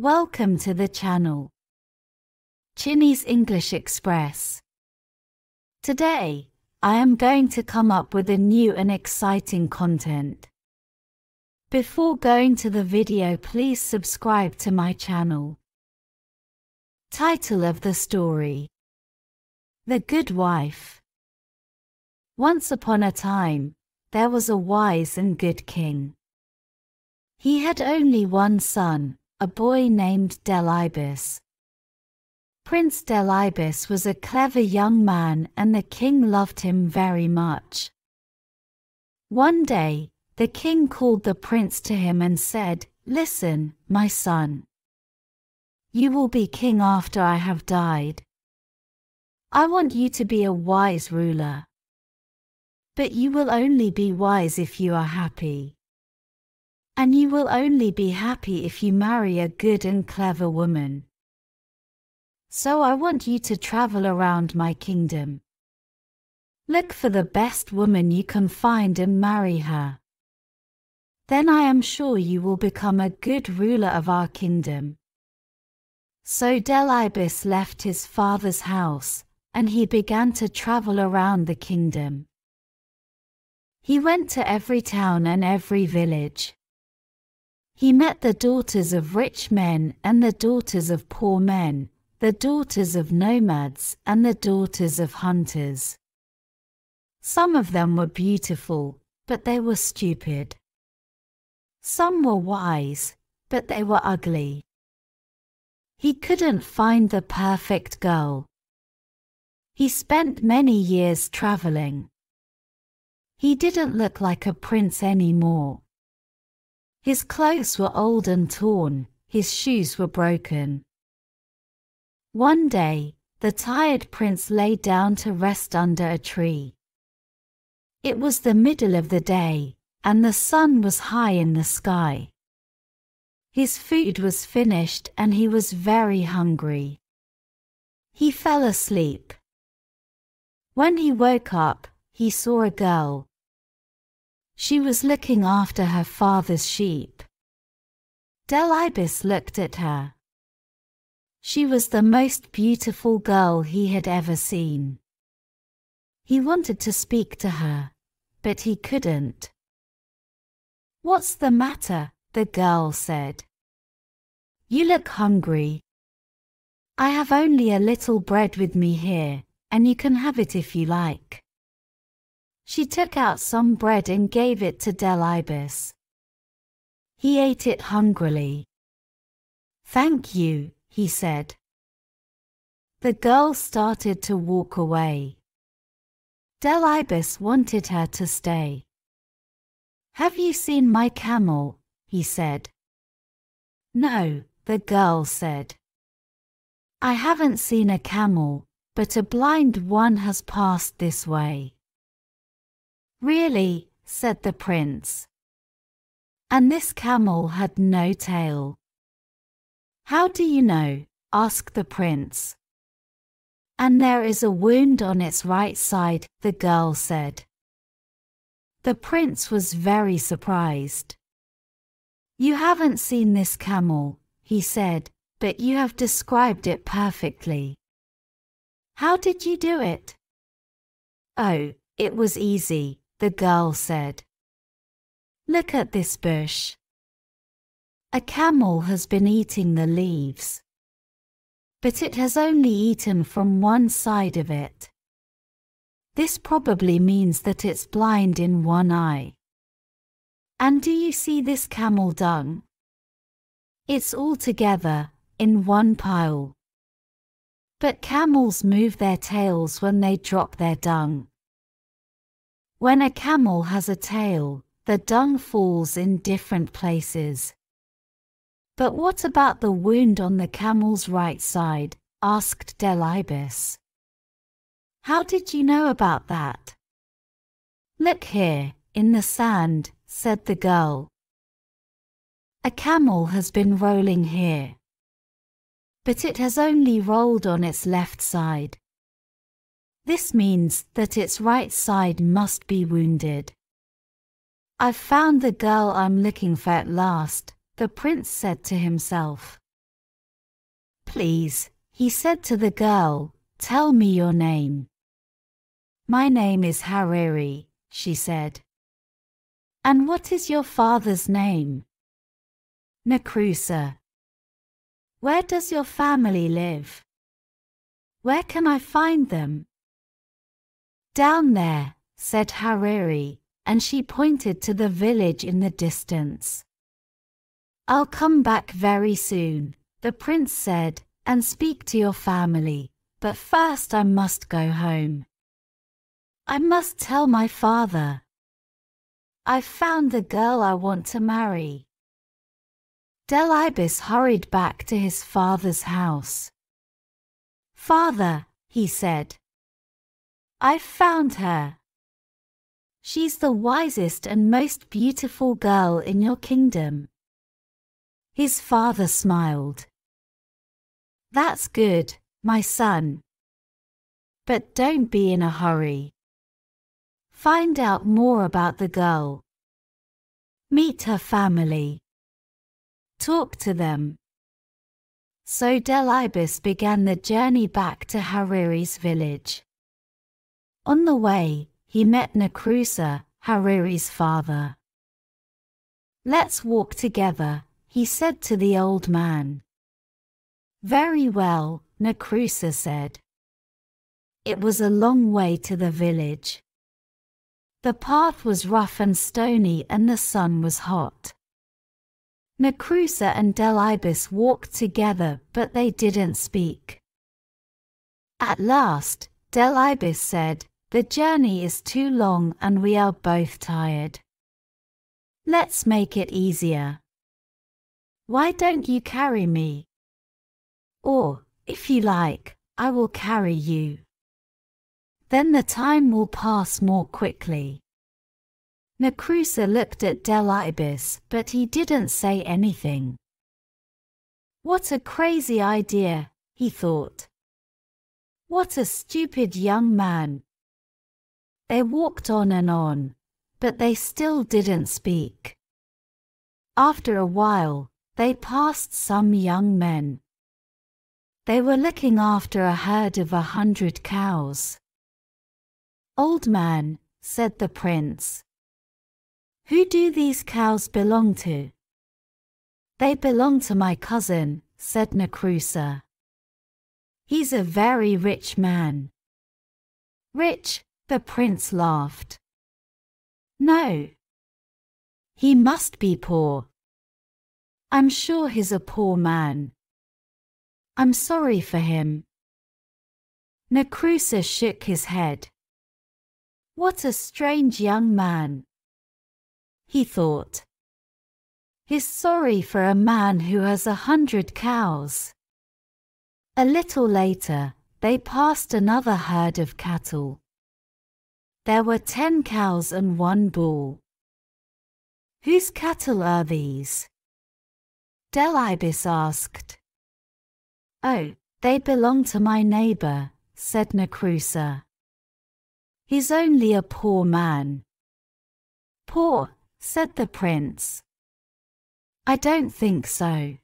Welcome to the channel, Chinese English Express. Today, I am going to come up with a new and exciting content. Before going to the video, please subscribe to my channel. Title of the story: The Good Wife. Once upon a time, there was a wise and good king. He had only one son, a boy named Delibes. Prince Delibes was a clever young man and the king loved him very much. One day, the king called the prince to him and said, "Listen, my son. You will be king after I have died. I want you to be a wise ruler. But you will only be wise if you are happy. And you will only be happy if you marry a good and clever woman. So I want you to travel around my kingdom. Look for the best woman you can find and marry her. Then I am sure you will become a good ruler of our kingdom." So Delibes left his father's house, and he began to travel around the kingdom. He went to every town and every village. He met the daughters of rich men and the daughters of poor men, the daughters of nomads and the daughters of hunters. Some of them were beautiful, but they were stupid. Some were wise, but they were ugly. He couldn't find the perfect girl. He spent many years traveling. He didn't look like a prince anymore. His clothes were old and torn, his shoes were broken. One day, the tired prince lay down to rest under a tree. It was the middle of the day, and the sun was high in the sky. His food was finished and he was very hungry. He fell asleep. When he woke up, he saw a girl. She was looking after her father's sheep. Delibes looked at her. She was the most beautiful girl he had ever seen. He wanted to speak to her, but he couldn't. "What's the matter?" the girl said. "You look hungry. I have only a little bread with me here, and you can have it if you like." She took out some bread and gave it to Delibes. He ate it hungrily. "Thank you," he said. The girl started to walk away. Delibes wanted her to stay. "Have you seen my camel?" he said. "No," the girl said. "I haven't seen a camel, but a blind one has passed this way." "Really?" said the prince. "And this camel had no tail." "How do you know?" asked the prince. "And there is a wound on its right side," the girl said. The prince was very surprised. "You haven't seen this camel," he said, "but you have described it perfectly. How did you do it?" "Oh, it was easy," the girl said. "Look at this bush. A camel has been eating the leaves. But it has only eaten from one side of it. This probably means that it's blind in one eye. And do you see this camel dung? It's all together, in one pile. But camels move their tails when they drop their dung. When a camel has a tail, the dung falls in different places." "But what about the wound on the camel's right side?" asked Delibes. "How did you know about that?" "Look here, in the sand," said the girl. "A camel has been rolling here. But it has only rolled on its left side. This means that its right side must be wounded." "I've found the girl I'm looking for at last," the prince said to himself. Please, he said to the girl, tell me your name. My name is Hariri, she said. And what is your father's name? Nakrusa. Where does your family live? Where can I find them? Down there, said Hariri, and she pointed to the village in the distance. I'll come back very soon, the prince said, and speak to your family, but first I must go home. I must tell my father. I've found the girl I want to marry. Delibes hurried back to his father's house. Father, he said, I've found her. She's the wisest and most beautiful girl in your kingdom. His father smiled. That's good, my son. But don't be in a hurry. Find out more about the girl. Meet her family. Talk to them. So Delibes began the journey back to Hariri's village. On the way, he met Nakrusa, Hariri's father. Let's walk together, he said to the old man. Very well, Nakrusa said. It was a long way to the village. The path was rough and stony and the sun was hot. Nakrusa and Delibes walked together, but they didn't speak. At last, Delibes said, the journey is too long and we are both tired. Let's make it easier. Why don't you carry me? Or, if you like, I will carry you. Then the time will pass more quickly. Nakrusa looked at Delibes, but he didn't say anything. What a crazy idea, he thought. What a stupid young man. They walked on, but they still didn't speak. After a while, they passed some young men. They were looking after a herd of 100 cows. Old man, said the prince. Who do these cows belong to? They belong to my cousin, said Nakrusa. He's a very rich man. Rich, the prince laughed. No. He must be poor. I'm sure he's a poor man. I'm sorry for him. Nakrusa shook his head. What a strange young man, he thought. He's sorry for a man who has 100 cows. A little later, they passed another herd of cattle. There were 10 cows and 1 bull. Whose cattle are these? Delibes asked. Oh, they belong to my neighbor, said Nakrusa. He's only a poor man. Poor, said the prince. I don't think so.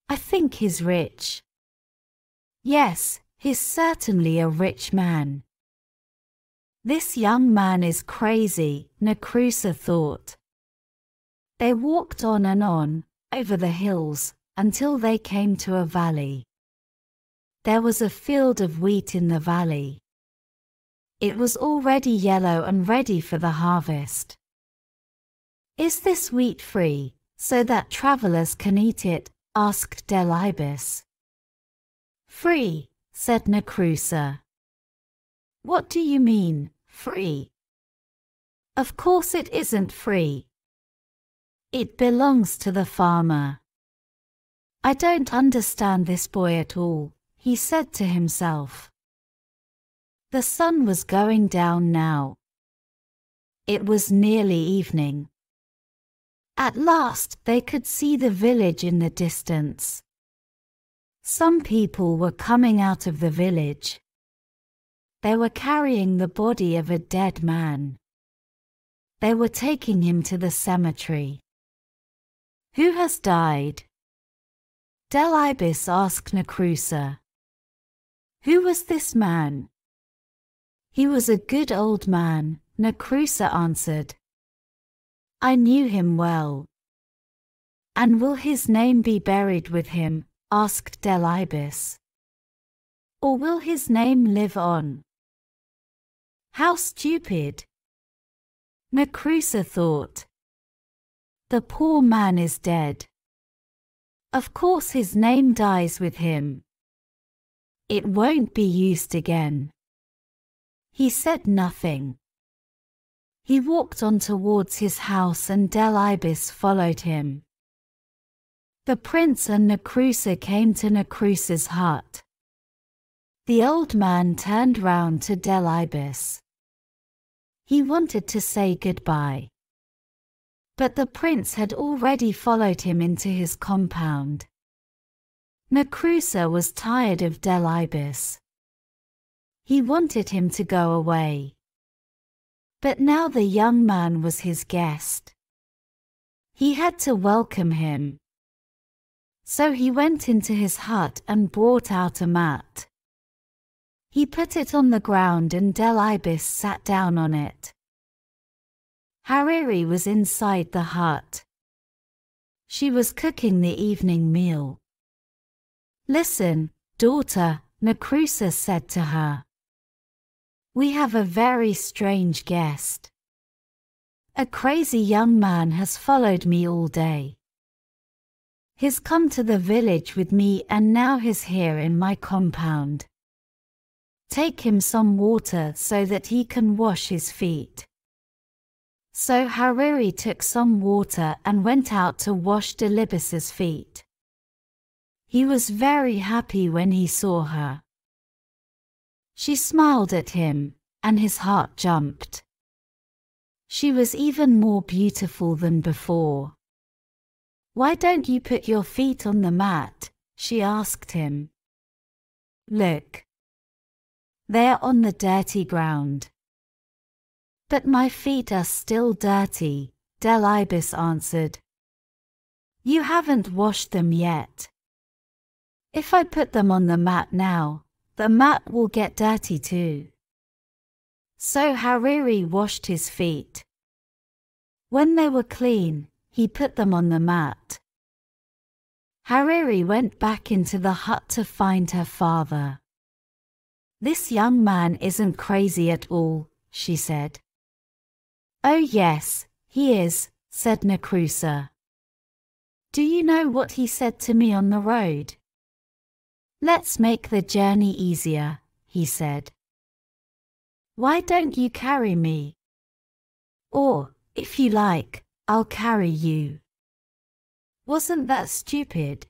I think he's rich. Yes, he's certainly a rich man. This young man is crazy, Nakrusa thought. They walked on, over the hills, until they came to a valley. There was a field of wheat in the valley. It was already yellow and ready for the harvest. Is this wheat free, so that travelers can eat it? Asked Delibes. Free, said Nakrusa. What do you mean, free? Of course it isn't free. It belongs to the farmer. I don't understand this boy at all, he said to himself. The sun was going down now. It was nearly evening. At last they could see the village in the distance. Some people were coming out of the village. They were carrying the body of a dead man. They were taking him to the cemetery. Who has died? Del Ibis asked Nacrusa. Who was this man? He was a good old man, Nacrusa answered. I knew him well. And will his name be buried with him? Asked Del Ibis. Or will his name live on? How stupid! Nacrusa thought. The poor man is dead. Of course his name dies with him. It won't be used again. He said nothing. He walked on towards his house and Del Ibis followed him. The prince and Nacrusa came to Nacrusa's hut. The old man turned round to Del Ibis. He wanted to say goodbye. But the prince had already followed him into his compound. Nacrusa was tired of Del Ibis. He wanted him to go away. But now the young man was his guest. He had to welcome him. So he went into his hut and brought out a mat. He put it on the ground and Del Ibis sat down on it. Hariri was inside the hut. She was cooking the evening meal. Listen, daughter, Nacrusa said to her. We have a very strange guest. A crazy young man has followed me all day. He's come to the village with me and now he's here in my compound. Take him some water so that he can wash his feet. So Hariri took some water and went out to wash Del Ibis's feet. He was very happy when he saw her. She smiled at him, and his heart jumped. She was even more beautiful than before. Why don't you put your feet on the mat? She asked him. Look. They're on the dirty ground. But my feet are still dirty, Del Ibis answered. You haven't washed them yet. If I put them on the mat now, the mat will get dirty too. So Hariri washed his feet. When they were clean, he put them on the mat. Hariri went back into the hut to find her father. This young man isn't crazy at all, she said. Oh yes, he is, said Nacrusa. Do you know what he said to me on the road? Let's make the journey easier, he said. Why don't you carry me? Or, if you like, I'll carry you. Wasn't that stupid?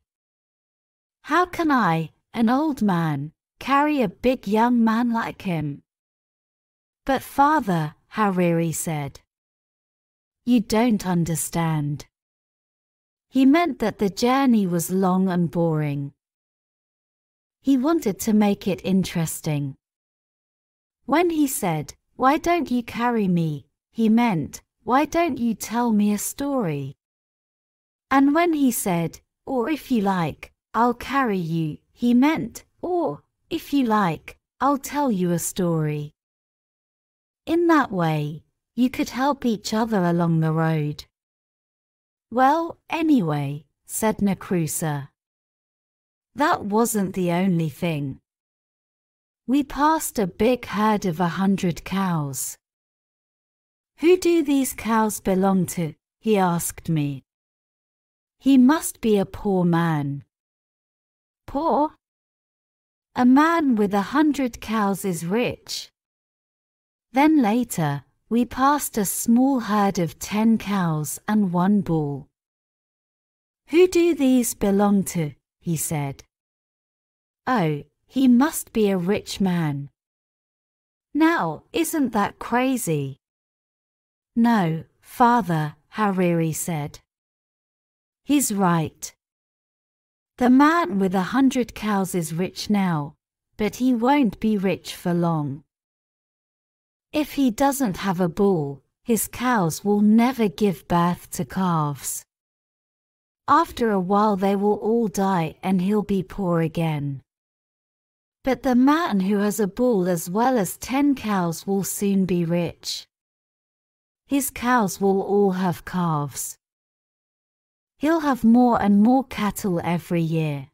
How can I, an old man, carry a big young man like him? But father, Hariri said. You don't understand. He meant that the journey was long and boring. He wanted to make it interesting. When he said, why don't you carry me, he meant, why don't you tell me a story? And when he said, or if you like, I'll carry you, he meant, or, if you like, I'll tell you a story. In that way, you could help each other along the road. Well, anyway, said Nacrusa. That wasn't the only thing. We passed a big herd of 100 cows. Who do these cows belong to? He asked me. He must be a poor man. Poor? A man with 100 cows is rich. Then later, we passed a small herd of 10 cows and 1 bull. Who do these belong to? He said. Oh, he must be a rich man. Now, isn't that crazy? No, father, Hariri said. He's right. The man with 100 cows is rich now, but he won't be rich for long. If he doesn't have a bull, his cows will never give birth to calves. After a while they will all die and he'll be poor again. But the man who has a bull as well as 10 cows will soon be rich. His cows will all have calves. He'll have more and more cattle every year.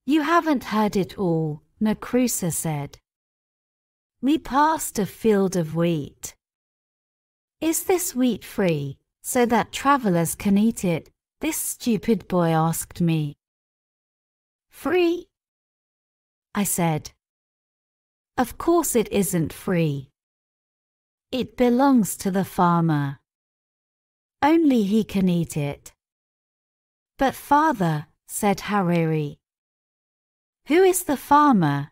You haven't heard it all, Nacrusa said. We passed a field of wheat. Is this wheat free, so that travelers can eat it? This stupid boy asked me. Free? I said. Of course it isn't free. It belongs to the farmer. Only he can eat it. But father, said Hariri. Who is the farmer?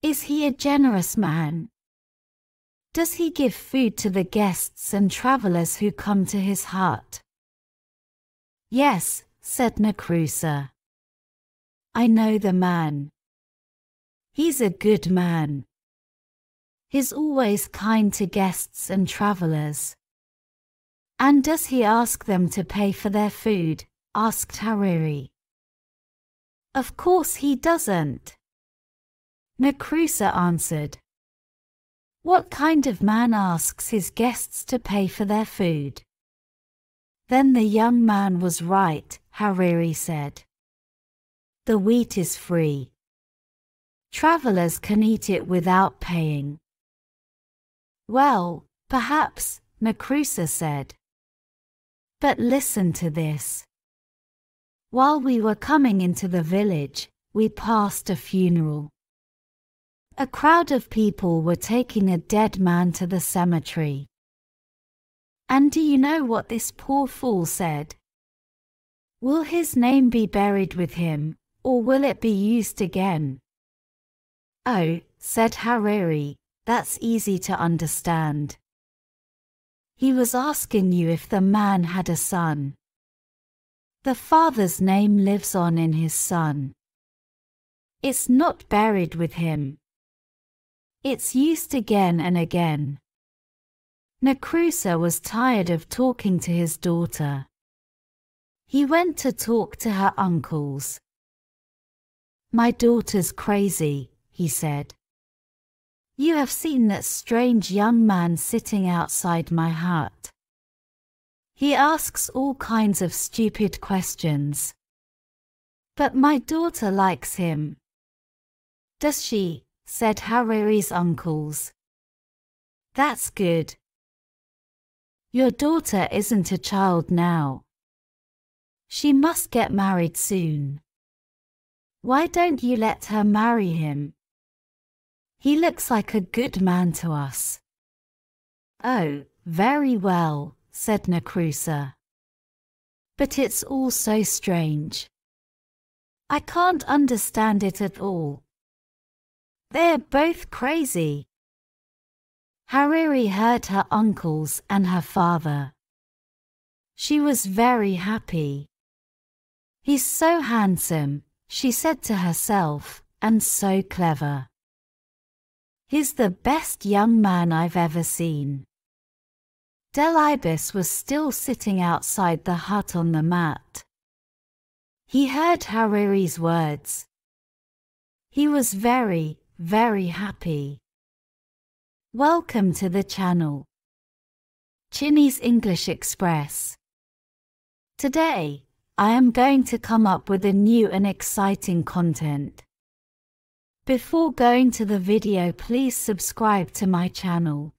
Is he a generous man? Does he give food to the guests and travelers who come to his hut? Yes, said Nacrusa. I know the man. He's a good man. He's always kind to guests and travelers. And does he ask them to pay for their food? Asked Hariri. Of course he doesn't. Nacrusa answered. What kind of man asks his guests to pay for their food? Then the young man was right, Hariri said. The wheat is free. Travelers can eat it without paying. Well, perhaps, Nacrusa said. But listen to this. While we were coming into the village, we passed a funeral. A crowd of people were taking a dead man to the cemetery. And do you know what this poor fool said? Will his name be buried with him, or will it be used again? Oh, said Hariri, that's easy to understand. He was asking you if the man had a son. The father's name lives on in his son. It's not buried with him. It's used again and again. Nacrusa was tired of talking to his daughter. He went to talk to her uncles. My daughter's crazy, he said. You have seen that strange young man sitting outside my hut. He asks all kinds of stupid questions. But my daughter likes him. Does she? Said Hariri's uncles. That's good. Your daughter isn't a child now. She must get married soon. Why don't you let her marry him? He looks like a good man to us. Oh, very well, said Nacrusa. But it's all so strange. I can't understand it at all. They're both crazy. Hariri heard her uncles and her father. She was very happy. He's so handsome, she said to herself, and so clever. He's the best young man I've ever seen. Delibes was still sitting outside the hut on the mat. He heard Hariri's words. He was very, very happy. Welcome to the channel. Chinese English Express. Today, I am going to come up with a new and exciting content. Before going to the video, please subscribe to my channel.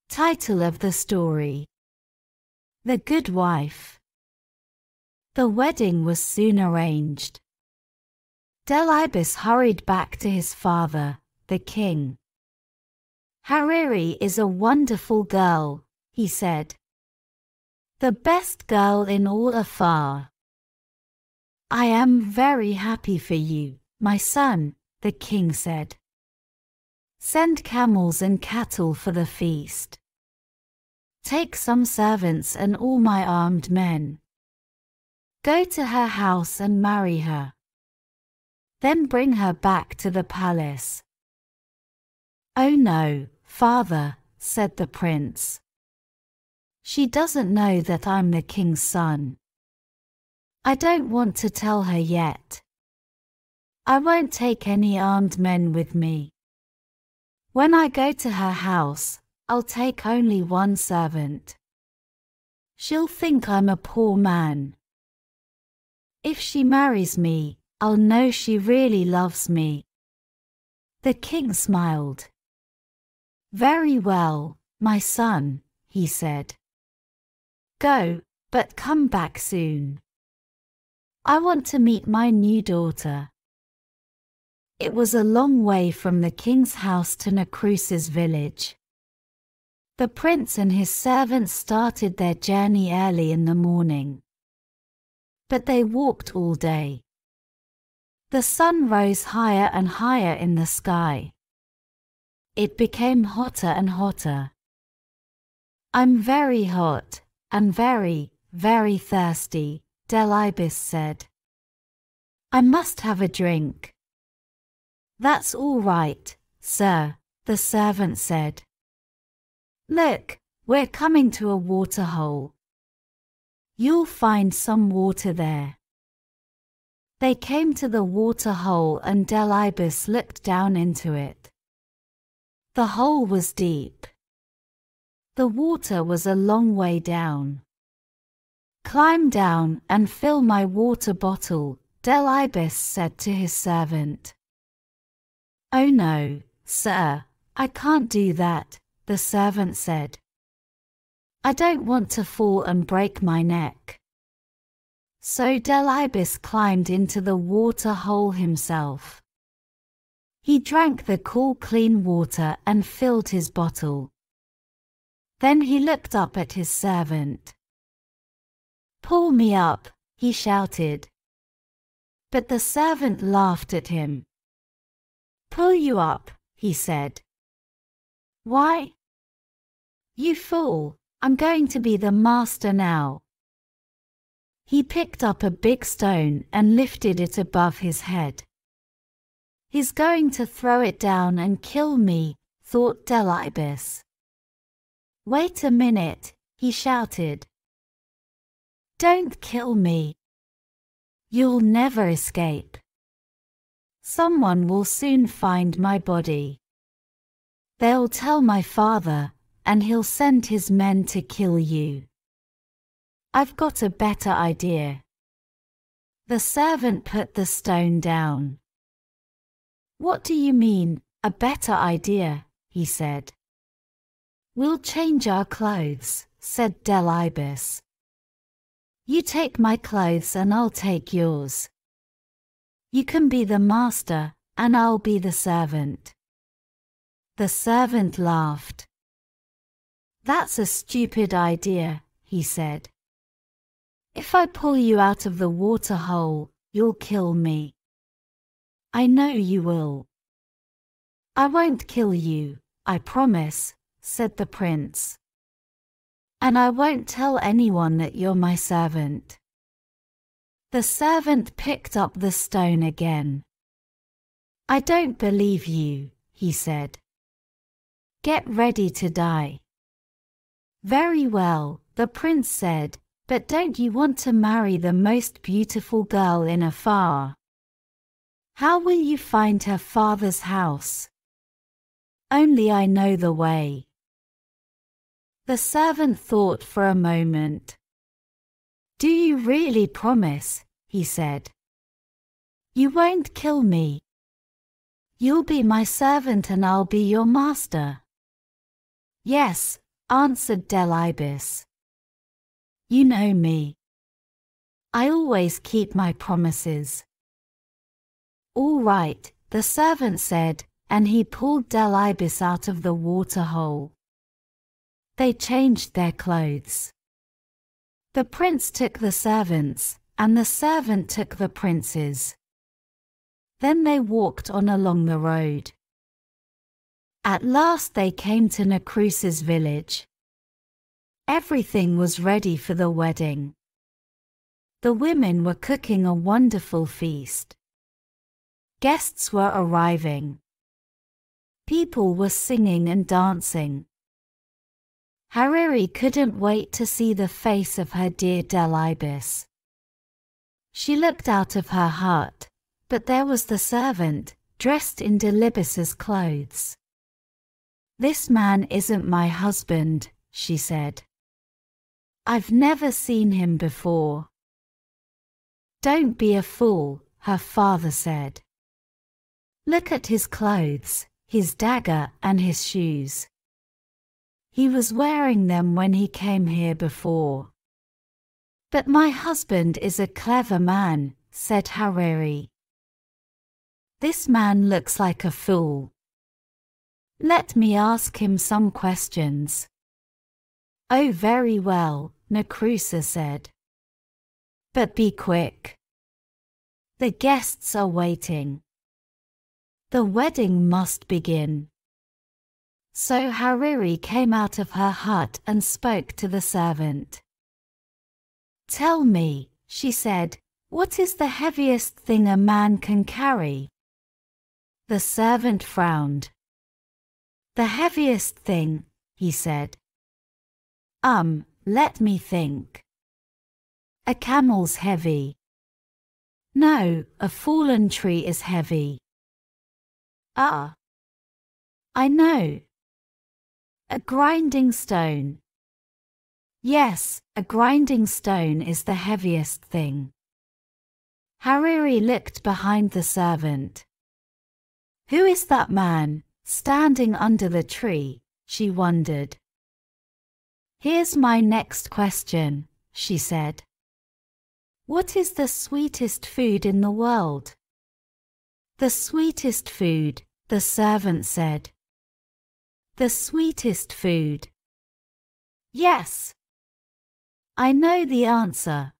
Title of the story: The Good Wife. The wedding was soon arranged. Delibes hurried back to his father, the king. Hariri is a wonderful girl, he said. The best girl in all Afar. I am very happy for you, my son, the king said. Send camels and cattle for the feast. Take some servants and all my armed men. Go to her house and marry her. Then bring her back to the palace. Oh no, father, said the prince. She doesn't know that I'm the king's son. I don't want to tell her yet. I won't take any armed men with me. When I go to her house, I'll take only one servant. She'll think I'm a poor man. If she marries me, I'll know she really loves me." The king smiled. "Very well, my son," he said. "Go, but come back soon. I want to meet my new daughter." It was a long way from the king's house to Nacrusa's village. The prince and his servants started their journey early in the morning. But they walked all day. The sun rose higher and higher in the sky. It became hotter and hotter. "I'm very hot and very, very thirsty," Delibis said. "I must have a drink." "That's all right, sir," the servant said. "Look, we're coming to a water hole. You'll find some water there." They came to the water hole and Delibis looked down into it. The hole was deep. The water was a long way down. "Climb down and fill my water bottle," Delibis said to his servant. "Oh no, sir, I can't do that," the servant said. "I don't want to fall and break my neck." So Delibis climbed into the water hole himself. He drank the cool, clean water and filled his bottle. Then he looked up at his servant. "Pull me up," he shouted. But the servant laughed at him. "Pull you up," he said. "Why? You fool, I'm going to be the master now." He picked up a big stone and lifted it above his head. "He's going to throw it down and kill me," thought Delibis. "Wait a minute," he shouted. "Don't kill me. You'll never escape. Someone will soon find my body. They'll tell my father, and he'll send his men to kill you. I've got a better idea." The servant put the stone down. "What do you mean, a better idea?" he said. "We'll change our clothes," said Delibis. "You take my clothes and I'll take yours. You can be the master and I'll be the servant." The servant laughed. "That's a stupid idea," he said. "If I pull you out of the water hole, you'll kill me." "I know you will." "I won't kill you, I promise," said the prince. "And I won't tell anyone that you're my servant." The servant picked up the stone again. "I don't believe you," he said. "Get ready to die." "Very well," the prince said, "but don't you want to marry the most beautiful girl in Afar? How will you find her father's house?" "Only I know the way." The servant thought for a moment. "Do you really promise?" he said. "You won't kill me? You'll be my servant and I'll be your master." "Yes," answered Delibis. "You know me. I always keep my promises." "All right," the servant said, and he pulled Delibis out of the water hole. They changed their clothes. The prince took the servants, and the servant took the prince's. Then they walked on along the road. At last they came to Nacrusa's village. Everything was ready for the wedding. The women were cooking a wonderful feast. Guests were arriving. People were singing and dancing. Hariri couldn't wait to see the face of her dear Delibes. She looked out of her hut, but there was the servant, dressed in Delibes's clothes. "This man isn't my husband," she said. "I've never seen him before." "Don't be a fool," her father said. "Look at his clothes, his dagger and his shoes. He was wearing them when he came here before." "But my husband is a clever man," said Hariri. "This man looks like a fool. Let me ask him some questions." "Oh, very well," Nakrusa said. "But be quick. The guests are waiting. The wedding must begin." So Hariri came out of her hut and spoke to the servant. "Tell me," she said, "what is the heaviest thing a man can carry?" The servant frowned. "The heaviest thing," he said. Let me think. A camel's heavy." "No, a fallen tree is heavy." "Ah. I know. A grinding stone." "Yes, a grinding stone is the heaviest thing." Hariri looked behind the servant. "Who is that man, standing under the tree?" she wondered. "Here's my next question," she said. "What is the sweetest food in the world?" "The sweetest food," the servant said. "The sweetest food." "Yes. I know the answer.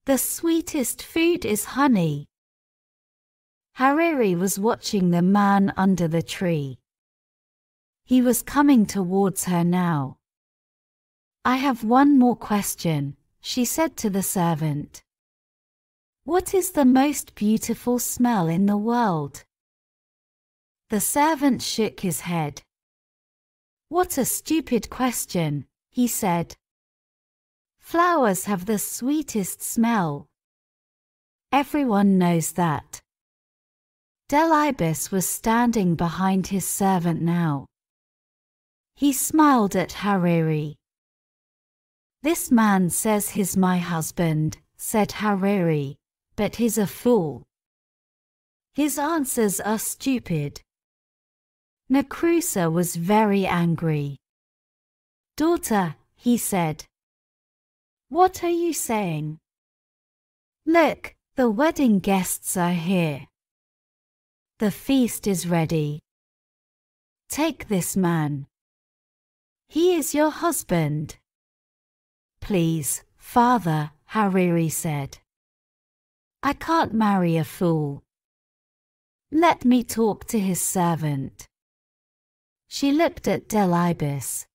The sweetest food is honey." Hariri was watching the man under the tree. He was coming towards her now. "I have one more question," she said to the servant. "What is the most beautiful smell in the world?" The servant shook his head. "What a stupid question," he said. "Flowers have the sweetest smell. Everyone knows that." Delibes was standing behind his servant now. He smiled at Hariri. "This man says he's my husband," said Hariri, "but he's a fool. His answers are stupid." Nakrusa was very angry. "Daughter," he said, "what are you saying? Look, the wedding guests are here. The feast is ready. Take this man. He is your husband." "Please, father," Hariri said. "I can't marry a fool. Let me talk to his servant." She looked at Delibes.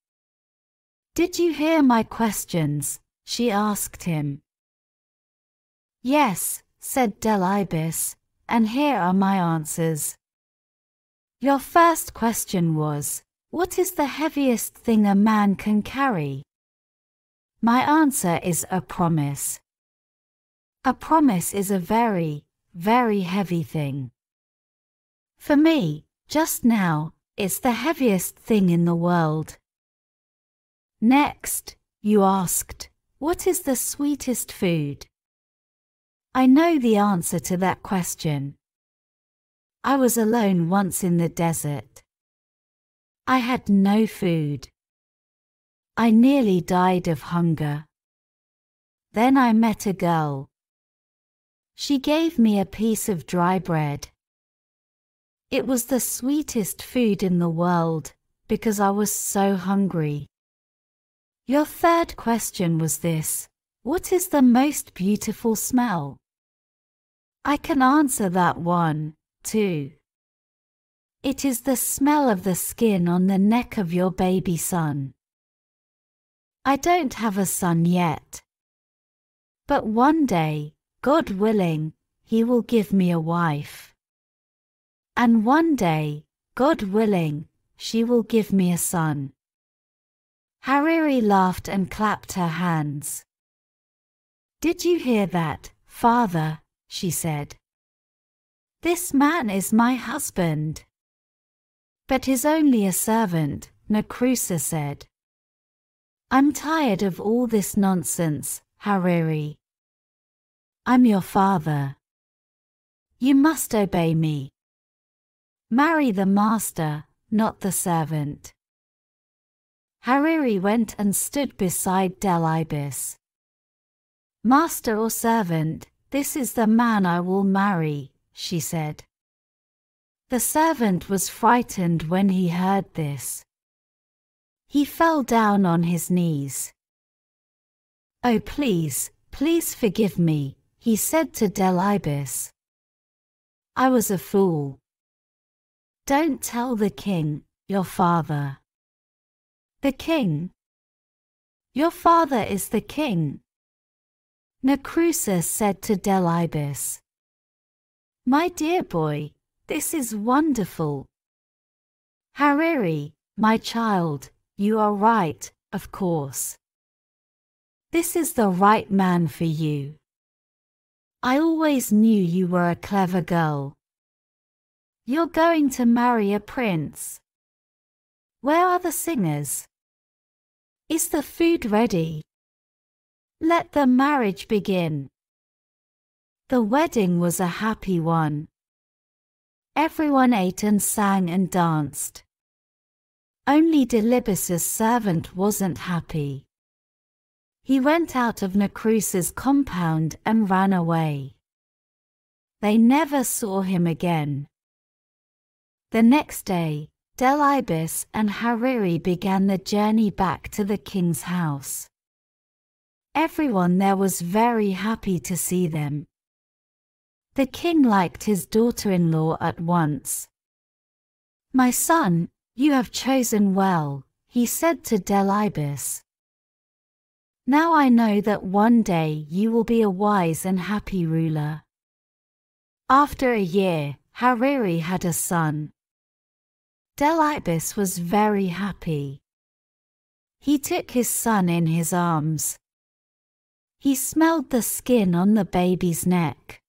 "Did you hear my questions?" she asked him. "Yes," said Delibes, "and here are my answers. Your first question was, what is the heaviest thing a man can carry? My answer is a promise. A promise is a very, very heavy thing. For me, just now, it's the heaviest thing in the world." Next, you asked, what is the sweetest food? I know the answer to that question. I was alone once in the desert. I had no food. I nearly died of hunger. Then I met a girl. She gave me a piece of dry bread. It was the sweetest food in the world, because I was so hungry. Your third question was this: what is the most beautiful smell? I can answer that one, too. It is the smell of the skin on the neck of your baby son. I don't have a son yet. But one day, God willing, he will give me a wife. And one day, God willing, she will give me a son. Hariri laughed and clapped her hands. "Did you hear that, father?" she said. "This man is my husband." "But he's only a servant," Nakrusa said. "I'm tired of all this nonsense, Hariri. I'm your father. You must obey me. Marry the master, not the servant." Hariri went and stood beside Delibis. "Master or servant, this is the man I will marry," she said. The servant was frightened when he heard this. He fell down on his knees. "Oh, please, please forgive me," he said to Delibis. "I was a fool. Don't tell the king, your father." "The king? Your father is the king," Nakrusa said to Delibis. "My dear boy, this is wonderful." "Hariri, my child, you are right, of course. This is the right man for you. I always knew you were a clever girl. You're going to marry a prince. Where are the singers? Is the food ready? Let the marriage begin." The wedding was a happy one. Everyone ate and sang and danced. Only Delibis's servant wasn't happy. He went out of Nakrusa's compound and ran away. They never saw him again. The next day, Delibis and Hariri began the journey back to the king's house. Everyone there was very happy to see them. The king liked his daughter-in-law at once. "My son, you have chosen well," he said to Delibis. "Now I know that one day you will be a wise and happy ruler." After a year, Hariri had a son. Delibis was very happy. He took his son in his arms. He smelled the skin on the baby's neck.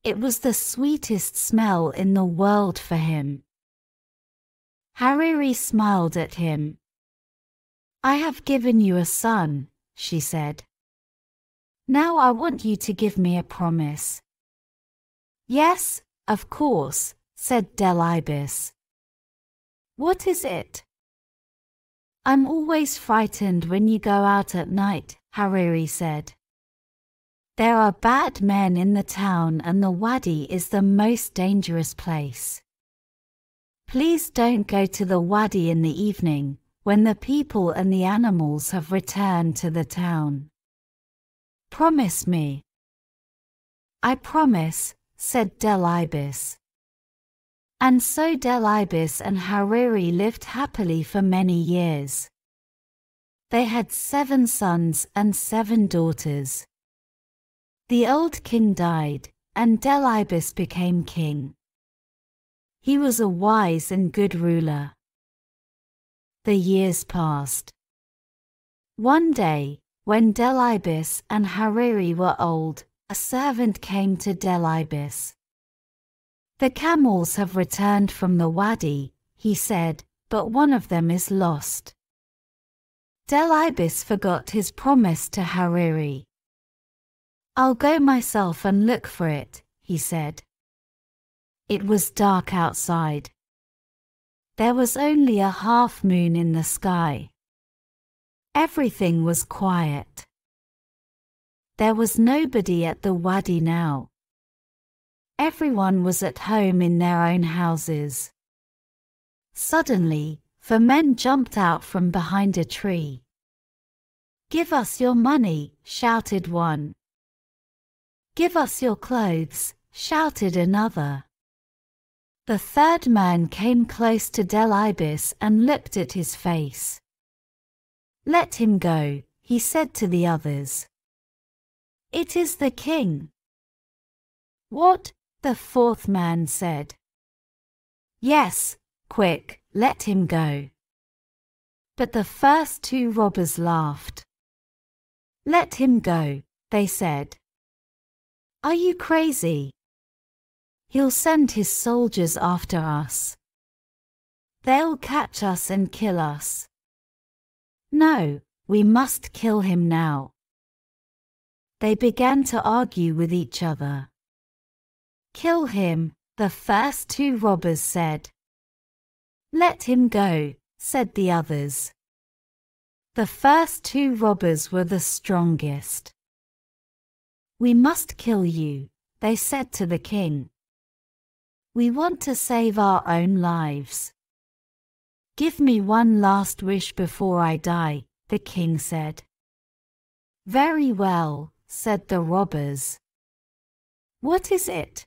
It was the sweetest smell in the world for him. Hariri smiled at him. "I have given you a son," she said. "Now I want you to give me a promise." "Yes, of course," said Delibis. "What is it?" "I'm always frightened when you go out at night," Hariri said. "There are bad men in the town and the wadi is the most dangerous place. Please don't go to the wadi in the evening, when the people and the animals have returned to the town. Promise me." "I promise," said Delibis. And so Delibis and Hariri lived happily for many years. They had 7 sons and 7 daughters. The old king died, and Delibis became king. He was a wise and good ruler. The years passed. One day, when Delibis and Hariri were old, a servant came to Delibis. "The camels have returned from the wadi," he said, "but one of them is lost." Delibis forgot his promise to Hariri. "I'll go myself and look for it," he said. It was dark outside. There was only a half moon in the sky. Everything was quiet. There was nobody at the wadi now. Everyone was at home in their own houses. Suddenly, 4 men jumped out from behind a tree. "Give us your money," shouted one. "Give us your clothes," shouted another. The 3rd man came close to Delibis and looked at his face. "Let him go," he said to the others. "It is the king." "What?" the 4th man said. "Yes, quick, let him go." But the first two robbers laughed. "Let him go," they said. "Are you crazy? He'll send his soldiers after us. They'll catch us and kill us. No, we must kill him now." They began to argue with each other. "Kill him," the first two robbers said. "Let him go," said the others. The first two robbers were the strongest. "We must kill you," they said to the king. "We want to save our own lives." "Give me one last wish before I die," the king said. "Very well," said the robbers. "What is it?"